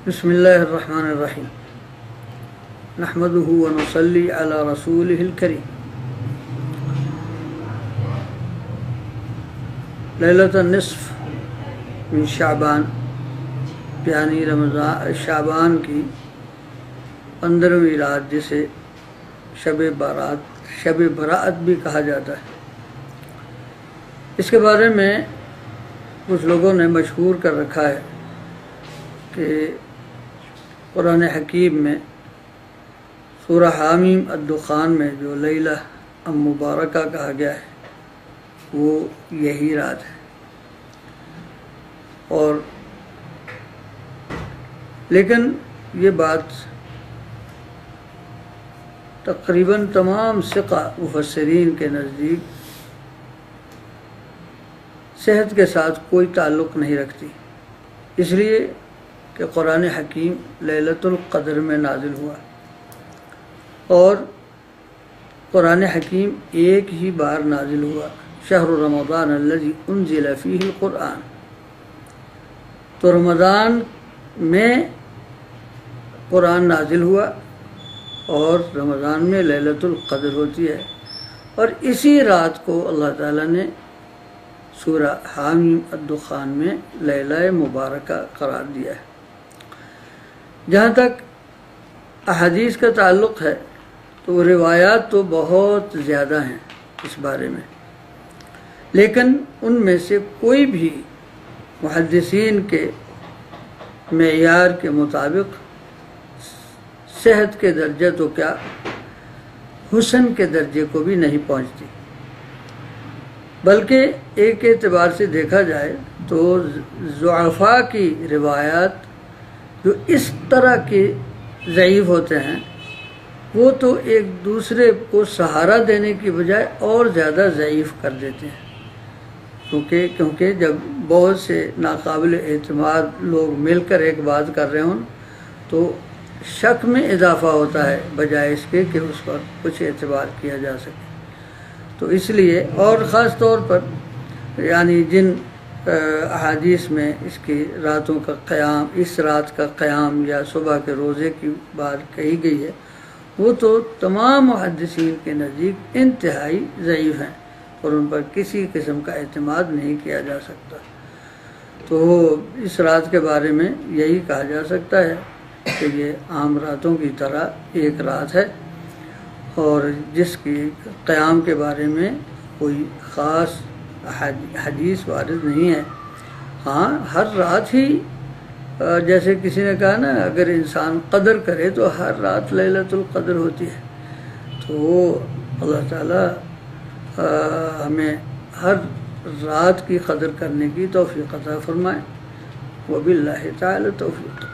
بسم اللہ الرحمن الرحیم نحمدہ ونصلی علی رسولہ الکریم لیلۃ النصف من شعبان، یعنی رمضان شعبان کی 15ویں رات، جسے شب برات بھی کہا جاتا ہے۔ اس کے بارے میں کچھ لوگوں نے مشہور کر رکھا ہے کہ قرآن حکیم میں سورہ حامیم الدخان میں جو لیلہ مبارکہ کہا گیا ہے وہ یہی رات ہے، اور لیکن یہ بات تقریباً تمام ثقہ مفسرین کے نزدیک صحت کے ساتھ کوئی تعلق نہیں رکھتی، اس لیے کہ قرآن حکیم لیلۃ القدر میں نازل ہوا، اور قرآن حکیم ایک ہی بار نازل ہوا، شہر رمضان الذی انزل فیہ القرآن۔ تو رمضان میں قرآن نازل ہوا اور رمضان میں لیلۃ القدر ہوتی ہے، اور اسی رات کو اللہ تعالیٰ نے سورہ حامیم الدخان میں لیلہ مبارکہ قرار دیا ہے۔ جہاں تک احادیث کا تعلق ہے تو روایات تو بہت زیادہ ہیں اس بارے میں، لیکن ان میں سے کوئی بھی محدثین کے معیار کے مطابق صحت کے درجے تو کیا حسن کے درجے کو بھی نہیں پہنچتی، بلکہ ایک اعتبار سے دیکھا جائے تو ضعفاء کی روایات جو اس طرح کے ضعیف ہوتے ہیں وہ تو ایک دوسرے کو سہارا دینے کی بجائے اور زیادہ ضعیف کر دیتے ہیں، کیونکہ جب بہت سے ناقابل اعتماد لوگ مل کر ایک بات کر رہے ہوں تو شک میں اضافہ ہوتا ہے بجائے اس کے کہ اس پر کچھ اعتبار کیا جا سکے۔ تو اس لیے، اور خاص طور پر یعنی جن احادیث میں اس کی راتوں کا قیام، اس رات کا قیام یا صبح کے روزے کی بات کہی گئی ہے، وہ تو تمام محدثین کے نزدیک انتہائی ضعیف ہیں اور ان پر کسی قسم کا اعتماد نہیں کیا جا سکتا۔ تو اس رات کے بارے میں یہی کہا جا سکتا ہے کہ یہ عام راتوں کی طرح ایک رات ہے، اور جس کی قیام کے بارے میں کوئی خاص حدیث وارد نہیں ہے۔ ہاں، ہر رات ہی جیسے کسی نے کہا نا، اگر انسان قدر کرے تو ہر رات لیلۃ القدر ہوتی ہے، تو اللہ تعالیٰ ہمیں ہر رات کی قدر کرنے کی توفیق عطا فرمائے۔ وباللہ تعالی توفیق۔